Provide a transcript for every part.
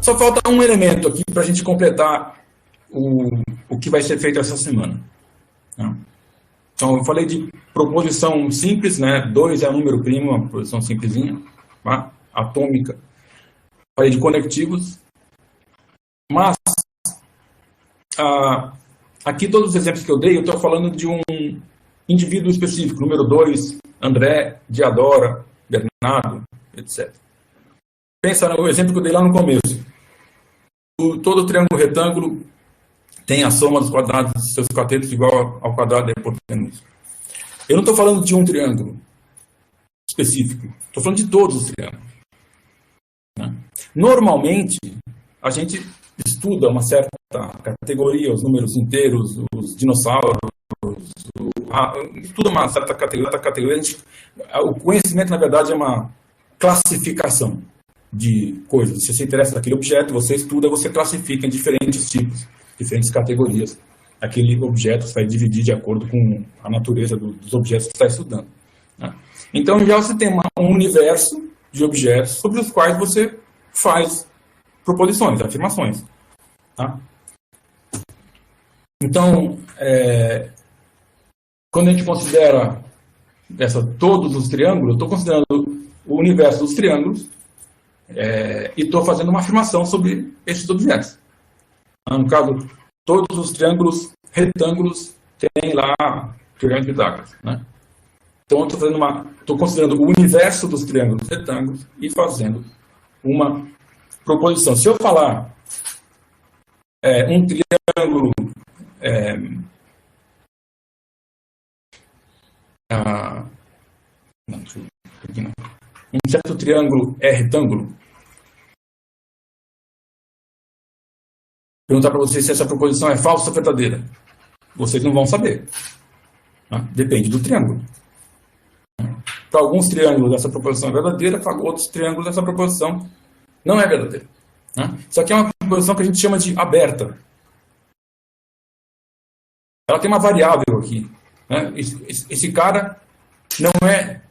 Só falta um elemento aqui para a gente completar o que vai ser feito essa semana. Tá? Então, eu falei de proposição simples, né? 2 é um número primo, uma proposição simplesinha, tá? Atômica. Falei de conectivos. Mas, aqui todos os exemplos que eu dei, eu estou falando de um indivíduo específico, número 2, André, Diadora, Bernardo, etc. Pensa no exemplo que eu dei lá no começo. Todo triângulo retângulo tem a soma dos quadrados de seus catetos igual ao quadrado da hipotenusa. Eu não estou falando de um triângulo específico, estou falando de todos os triângulos. Né? Normalmente, a gente estuda uma certa categoria, os números inteiros, os dinossauros, estuda uma certa categoria. O conhecimento, na verdade, é uma classificação de coisas. Se você se interessa naquele objeto, você estuda, você classifica em diferentes tipos, diferentes categorias. Aquele objeto você vai dividir de acordo com a natureza dos objetos que você está estudando. Né? Então, já você tem um universo de objetos sobre os quais você faz proposições, afirmações. Tá? Então, quando a gente considera todos os triângulos, eu estou considerando o universo dos triângulos e estou fazendo uma afirmação sobre esses objetos. No caso, todos os triângulos retângulos têm lá triângulo de Pitágoras. Né? Então, estou considerando o universo dos triângulos retângulos e fazendo uma proposição. Se eu falar um triângulo um certo triângulo é retângulo, perguntar para vocês se essa proposição é falsa ou verdadeira, vocês não vão saber. Né? Depende do triângulo. Para alguns triângulos essa proposição é verdadeira, para outros triângulos essa proposição não é verdadeira. Né? Isso aqui é uma proposição que a gente chama de aberta. Ela tem uma variável aqui. Né? Esse cara não é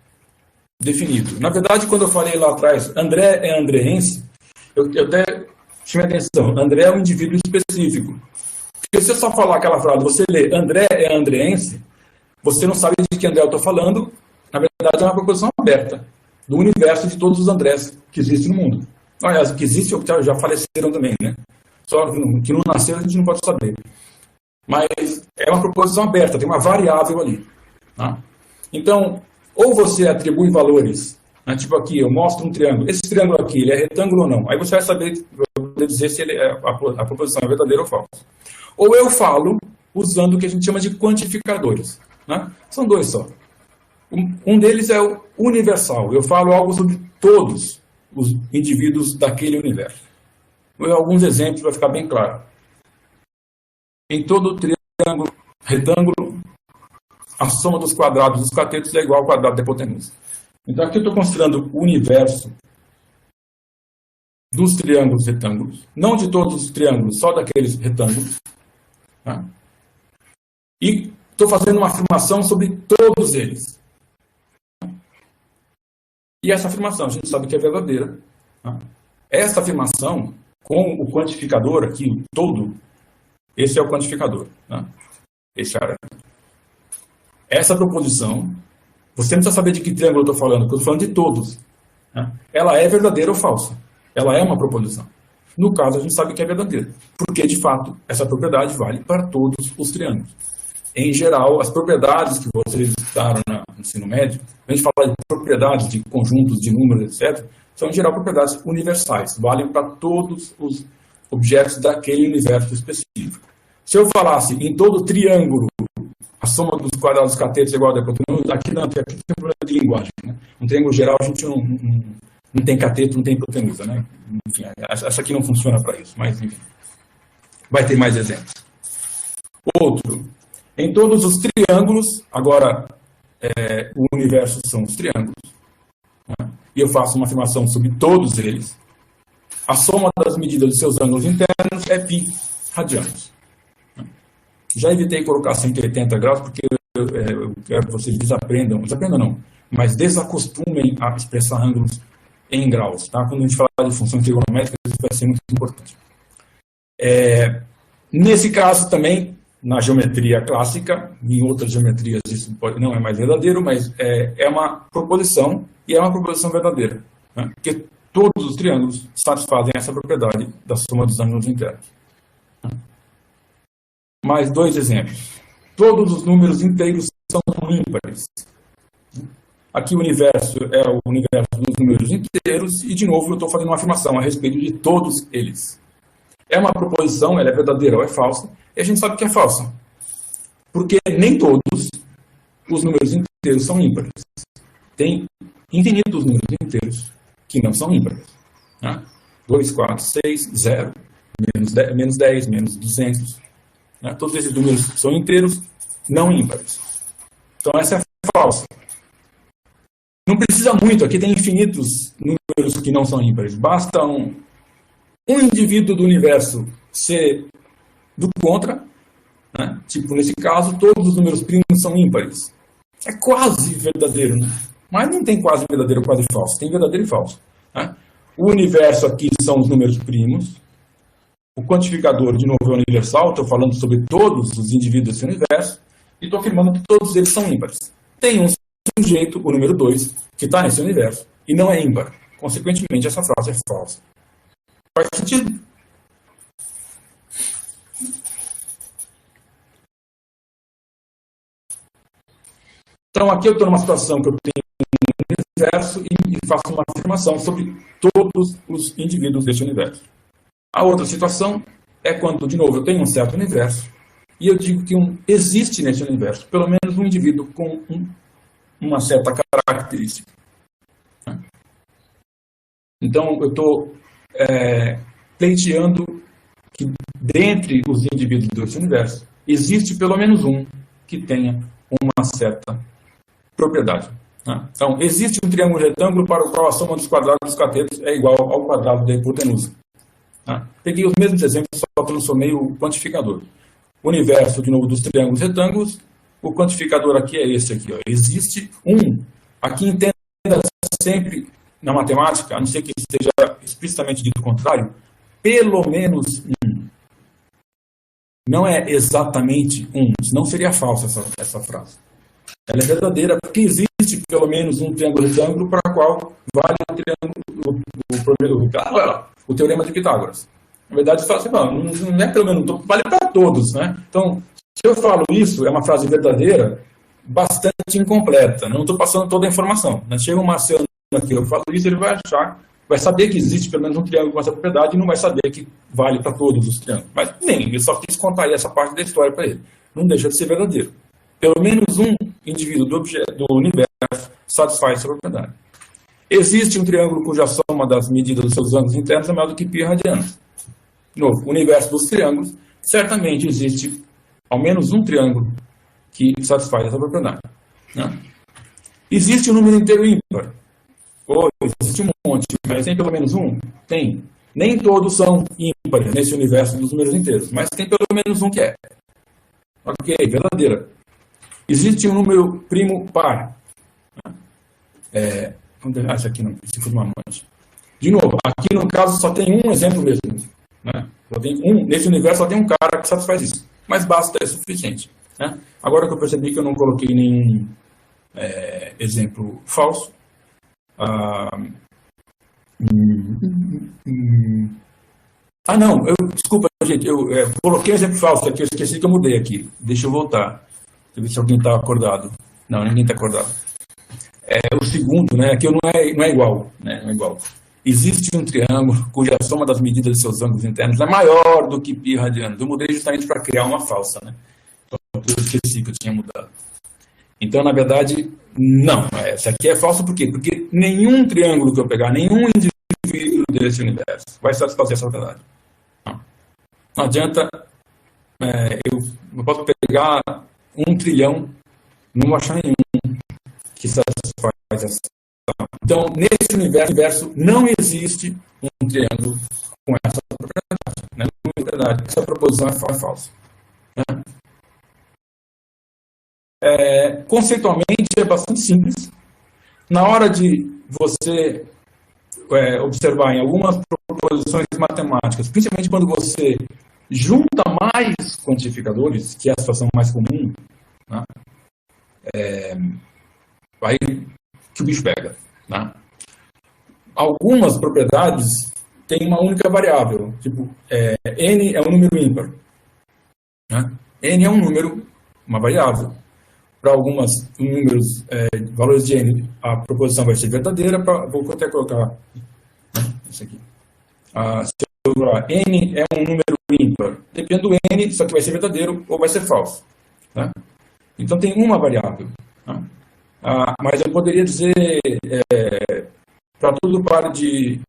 definido. Na verdade, quando eu falei lá atrás, André é andreense, eu até chamei a atenção. André é um indivíduo específico. Porque se eu só falar aquela frase, você lê André é andreense, você não sabe de que André eu estou falando. Na verdade, é uma proposição aberta do universo de todos os Andrés que existem no mundo. Aliás, que existem já faleceram também, né? Só que não nasceram a gente não pode saber. Mas é uma proposição aberta, tem uma variável ali. Tá? Então, ou você atribui valores, né? Tipo aqui, eu mostro um triângulo. Esse triângulo aqui, ele é retângulo ou não? Aí você vai saber, vai poder dizer se a proposição é verdadeira ou falsa. Ou eu falo usando o que a gente chama de quantificadores. Né? São dois só. Um deles é o universal. Eu falo algo sobre todos os indivíduos daquele universo. Vou dar alguns exemplos para ficar bem claro. Em todo triângulo, retângulo, a soma dos quadrados dos catetos é igual ao quadrado da hipotenusa. Então aqui eu estou considerando o universo dos triângulos retângulos, não de todos os triângulos, só daqueles retângulos. Tá? E estou fazendo uma afirmação sobre todos eles. E essa afirmação, a gente sabe que é verdadeira. Tá? Essa afirmação, com o quantificador aqui, todo, esse é o quantificador. Tá? Esse cara. Essa proposição, você não precisa saber de que triângulo eu estou falando, porque eu estou falando de todos. Tá? Ela é verdadeira ou falsa. Ela é uma proposição. No caso, a gente sabe que é verdadeira, porque, de fato, essa propriedade vale para todos os triângulos. Em geral, as propriedades que vocês estudaram no ensino médio, a gente fala de propriedades de conjuntos de números, etc., são, em geral, propriedades universais, valem para todos os objetos daquele universo específico. Se eu falasse em todo triângulo, a soma dos quadrados dos catetos é igual a da hipotenusa, aqui tem um problema de linguagem. Né? Um triângulo geral, a gente não tem cateto, não tem hipotenusa. Né? Enfim, essa aqui não funciona para isso, mas, enfim, vai ter mais exemplos. Outro. Em todos os triângulos, agora o universo são os triângulos, né? E eu faço uma afirmação sobre todos eles. A soma das medidas de seus ângulos internos é π radianos. Já evitei colocar 180 graus, porque eu quero que vocês desaprendam não, mas desacostumem a expressar ângulos em graus. Tá? Quando a gente falar de função trigonométrica, isso vai ser muito importante. Nesse caso também, na geometria clássica, em outras geometrias isso não é mais verdadeiro, mas é uma proposição, e é uma proposição verdadeira, né? Porque todos os triângulos satisfazem essa propriedade da soma dos ângulos internos. Mais dois exemplos. Todos os números inteiros são ímpares. Aqui o universo é o universo dos números inteiros, e de novo eu estou fazendo uma afirmação a respeito de todos eles. É uma proposição, ela é verdadeira ou é falsa, e a gente sabe que é falsa. Porque nem todos os números inteiros são ímpares. Tem infinitos números inteiros que não são ímpares. Né? 2, 4, 6, 0, menos 10, menos 200. Né? Todos esses números são inteiros, não ímpares. Então essa é falsa. Não precisa muito, aqui tem infinitos números que não são ímpares. Basta um indivíduo do universo ser do contra, né? Tipo, nesse caso, todos os números primos são ímpares. É quase verdadeiro, né? Mas não tem quase verdadeiro, quase falso. Tem verdadeiro e falso. Né? O universo aqui são os números primos. O quantificador, de novo, é universal. Estou falando sobre todos os indivíduos desse universo. E estou afirmando que todos eles são ímpares. Tem um sujeito, o número 2, que está nesse universo e não é ímpar. Consequentemente, essa frase é falsa. Faz sentido? Então, aqui eu estou numa situação que eu tenho um universo e faço uma afirmação sobre todos os indivíduos deste universo. A outra situação é quando, de novo, eu tenho um certo universo e eu digo que existe nesse universo pelo menos um indivíduo com uma certa característica. Então, eu estou pleiteando que, dentre os indivíduos desse universo, existe pelo menos um que tenha uma certa propriedade. Né? Então, existe um triângulo retângulo para o qual a soma dos quadrados dos catetos é igual ao quadrado da hipotenusa. Né? Peguei os mesmos exemplos, só transformei o quantificador. O universo, de novo, dos triângulos retângulos, o quantificador aqui é esse aqui. Ó. Existe um. Aqui entenda sempre, na matemática, a não ser que esteja explicitamente dito o contrário, pelo menos um. Não é exatamente um, senão seria falsa essa frase. Ela é verdadeira porque existe pelo menos um triângulo retângulo para o qual vale o teorema de Pitágoras. Na verdade, você fala assim, não é pelo menos um, vale para todos. Né? Então, se eu falo isso, é uma frase verdadeira, bastante incompleta. Não estou passando toda a informação. Chega um marciano aqui, eu falo isso, ele vai saber que existe pelo menos um triângulo com essa propriedade e não vai saber que vale para todos os triângulos. Mas nem, eu só quis contar aí essa parte da história para ele. Não deixa de ser verdadeiro. Pelo menos um indivíduo do universo satisfaz essa propriedade. Existe um triângulo cuja soma das medidas dos seus ângulos internos é maior do que π radianos. No universo dos triângulos, certamente existe ao menos um triângulo que satisfaz essa propriedade. Né? Existe um número inteiro ímpar. Ou existe um monte, mas tem pelo menos um? Tem. Nem todos são ímpares nesse universo dos números inteiros, mas tem pelo menos um que é. Ok, verdadeira. Existe um número primo par. Esse aqui não, se for uma mancha. De novo, aqui no caso só tem um exemplo mesmo. Né? Nesse universo só tem um cara que satisfaz isso. Mas basta, é suficiente. Né? Agora que eu percebi que eu não coloquei nenhum exemplo falso. Não, desculpa, gente, eu coloquei um exemplo falso aqui, eu esqueci que eu mudei aqui. Deixa eu voltar. Deixa eu ver se alguém está acordado. Não, ninguém está acordado. O segundo, né, aqui não é igual. Né, não é igual. Existe um triângulo cuja soma das medidas de seus ângulos internos é maior do que π radianos. Eu mudei justamente para criar uma falsa. Né? Então, eu esqueci que eu tinha mudado. Então, na verdade, não. Essa aqui é falsa por quê? Porque nenhum triângulo que eu pegar, nenhum indivíduo desse universo vai satisfazer essa propriedade. Não adianta, eu posso pegar 1 trilhão, não vou achar nenhum que satisfaz essa. Então, nesse universo não existe um triângulo com essa propriedade. Né? Na verdade, essa proposição é falsa. Né? Conceitualmente é bastante simples. Na hora de você observar em algumas proposições matemáticas, principalmente quando você junta mais quantificadores, que é a situação mais comum, né? Aí que o bicho pega, né? Algumas propriedades têm uma única variável, tipo, n é um número ímpar, né? N é um número, uma variável. Para alguns números, valores de n, a proposição vai ser verdadeira. Vou até colocar, né, isso aqui. Se eu falar n é um número ímpar, depende do n, isso aqui vai ser verdadeiro ou vai ser falso, né? Então tem uma variável, né? Mas eu poderia dizer, para todo par de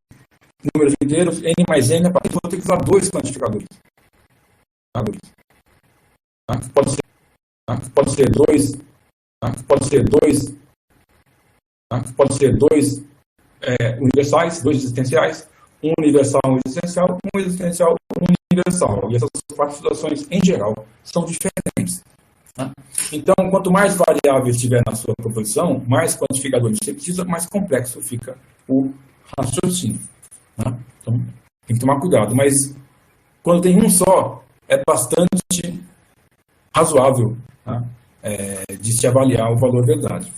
números inteiros, n mais n, eu vou ter que usar dois quantificadores. Pode ser dois universais, dois existenciais, um universal, um existencial, um universal. E essas quatro situações, em geral, são diferentes, né? Então, quanto mais variáveis tiver na sua proposição, mais quantificadores você precisa, mais complexo fica o raciocínio, né? Então, tem que tomar cuidado. Mas, quando tem um só, é bastante razoável, né, de se avaliar o valor verdade.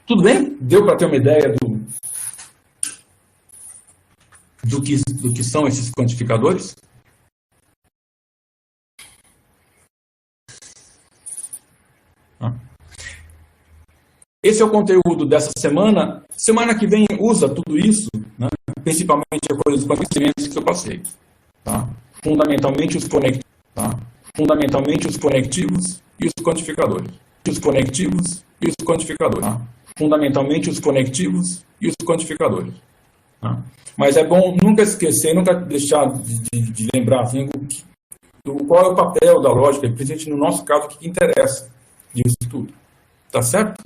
Tudo bem? Deu para ter uma ideia do que são esses quantificadores? Esse é o conteúdo dessa semana. Semana que vem usa tudo isso, né, principalmente a coisa dos conhecimentos que eu passei. Tá? Fundamentalmente os conectivos e os quantificadores. Tá? Fundamentalmente os conectivos e os quantificadores. Tá? Mas é bom nunca esquecer, nunca deixar de lembrar assim, qual é o papel da lógica, principalmente no nosso caso, o que interessa disso tudo. Tá certo?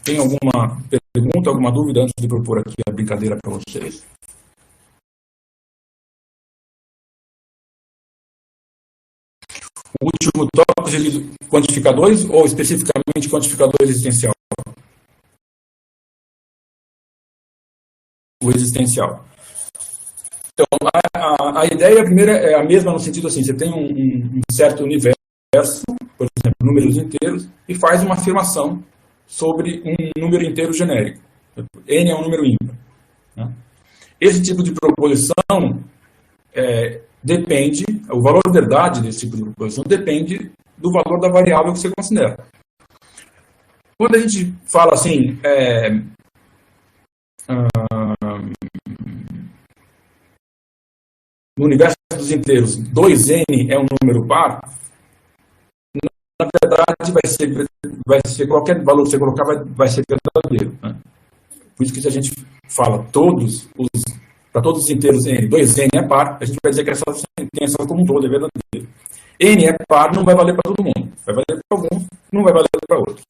Tem alguma pergunta, alguma dúvida antes de propor aqui a brincadeira para vocês? O último tópico de quantificadores ou especificamente quantificador existencial? O existencial. Então, a ideia primeira é a mesma no sentido assim, você tem um certo universo, por exemplo, números inteiros, e faz uma afirmação sobre um número inteiro genérico. N é um número ímpar, né? Esse tipo de proposição depende, o valor verdade desse tipo de proposição depende do valor da variável que você considera. Quando a gente fala assim, no universo dos inteiros, 2n é um número par, na verdade vai ser qualquer valor que você colocar vai ser verdadeiro, né? Por isso que se a gente fala para todos os inteiros n, 2n é par, a gente vai dizer que essa sentença como um todo é verdadeira. N é par, não vai valer para todo mundo. Vai valer para alguns, não vai valer para outros.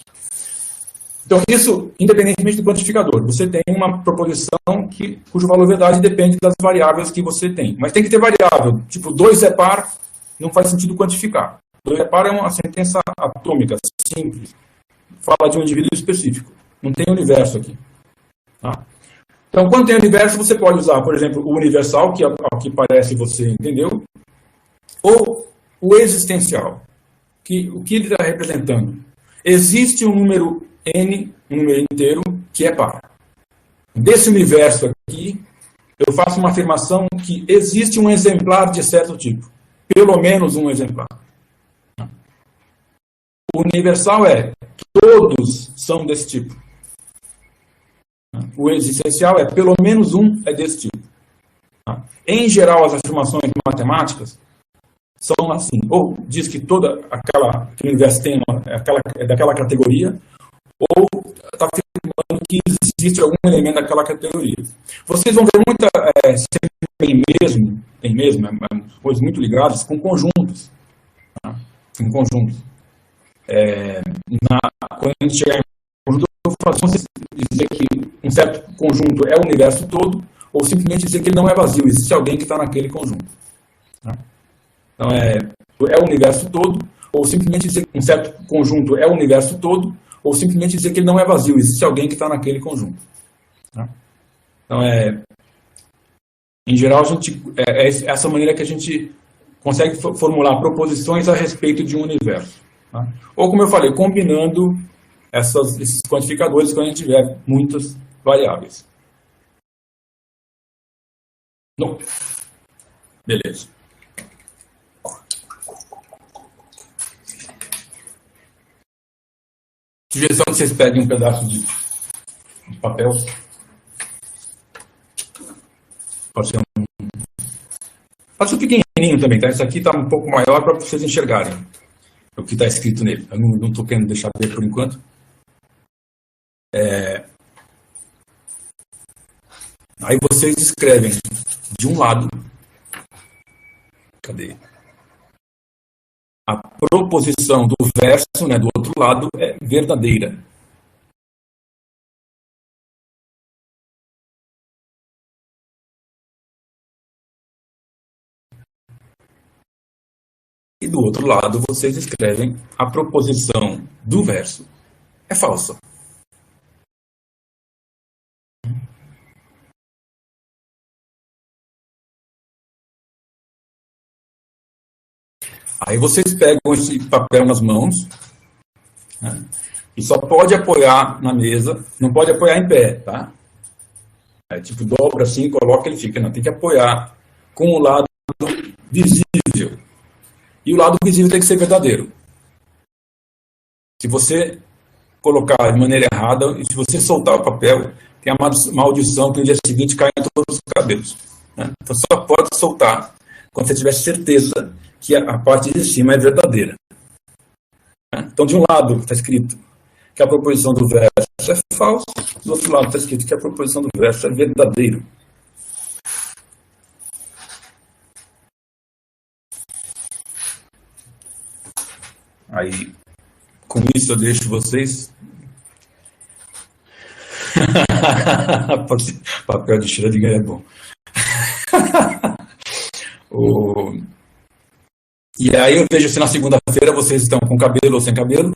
Então, isso, independentemente do quantificador, você tem uma proposição cujo valor verdade depende das variáveis que você tem. Mas tem que ter variável. Tipo, 2 é par, não faz sentido quantificar. 2 é par é uma sentença atômica, simples. Fala de um indivíduo específico. Não tem universo aqui. Tá? Então, quando tem universo, você pode usar, por exemplo, o universal, que ao que parece você entendeu, ou o existencial, o que ele está representando. Existe um número n, um número inteiro, que é par. Desse universo aqui, eu faço uma afirmação que existe um exemplar de certo tipo. Pelo menos um exemplar. O universal todos são desse tipo. O existencial pelo menos um é desse tipo. Em geral, as afirmações matemáticas são assim. Ou diz que que o universo tem é daquela categoria, ou está afirmando que existe algum elemento daquela categoria. Vocês vão ver muita tem mesmo, coisas muito ligadas com conjuntos. Com conjuntos. Quando a gente chegar em conjunto, eu vou fazer dizer que um certo conjunto é o universo todo, ou simplesmente dizer que ele não é vazio, existe alguém que está naquele conjunto. Então, é o universo todo, ou simplesmente dizer que um certo conjunto é o universo todo, ou simplesmente dizer que ele não é vazio, existe alguém que está naquele conjunto. Tá? Então, em geral, é essa maneira que a gente consegue formular proposições a respeito de um universo. Tá? Ou, como eu falei, combinando esses quantificadores quando a gente tiver muitas variáveis. Não. Beleza. Sugestão que vocês peguem um pedaço de papel. Pode ser pequenininho também, tá? Isso aqui está um pouco maior para vocês enxergarem o que está escrito nele. Eu não estou querendo deixar ver por enquanto. Aí vocês escrevem de um lado, cadê? A proposição do verso, né, do outro lado, é verdadeira. E do outro lado, vocês escrevem a proposição do verso é falsa. Aí vocês pegam esse papel nas mãos, né, e só pode apoiar na mesa, não pode apoiar em pé, tá? Tipo, dobra assim, coloca, ele fica. Não, tem que apoiar com o lado visível. E o lado visível tem que ser verdadeiro. Se você colocar de maneira errada, e se você soltar o papel, tem a maldição que no dia seguinte cai em todos os cabelos. Né? Então só pode soltar quando você tiver certeza que a parte de cima é verdadeira. Né? Então, de um lado está escrito que a proposição do verso é falsa, do outro lado está escrito que a proposição do verso é verdadeiro. Aí, com isso eu deixo vocês. Papel de Schrödinger é bom. E aí eu vejo se na segunda-feira vocês estão com cabelo ou sem cabelo.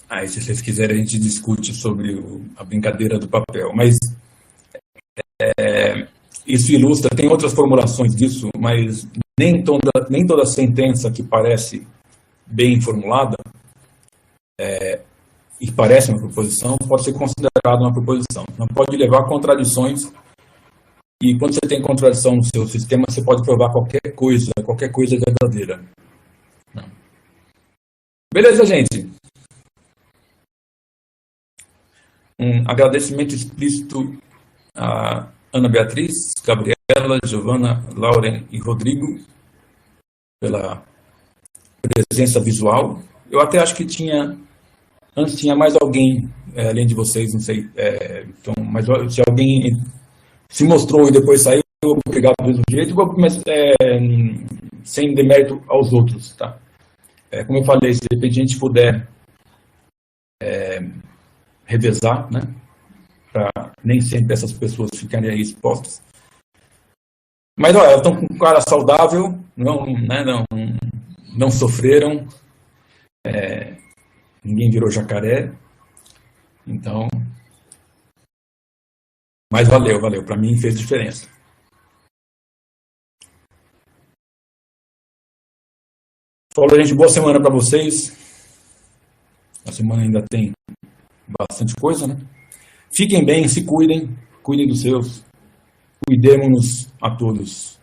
Aí, se vocês quiserem, a gente discute sobre a brincadeira do papel. Mas isso ilustra, tem outras formulações disso, mas nem toda sentença que parece bem formulada e parece uma proposição pode ser considerada uma proposição. Não pode levar a contradições. E quando você tem contradição no seu sistema, você pode provar qualquer coisa é verdadeira. Beleza, gente? Um agradecimento explícito a Ana Beatriz, Gabriela, Giovana, Lauren e Rodrigo pela presença visual. Eu até acho que antes tinha mais alguém, além de vocês, não sei. Então, mas se alguém se mostrou e depois saiu, obrigado do mesmo jeito, mas sem demérito aos outros, tá? Como eu falei, se de repente a gente puder revezar, né, para nem sempre essas pessoas ficarem aí expostas. Mas olha, elas estão com cara saudável, não sofreram, ninguém virou jacaré, então. Mas valeu, para mim fez diferença. Falou, gente, boa semana para vocês. A semana ainda tem bastante coisa, né? Fiquem bem, se cuidem dos seus. Cuidemos-nos a todos.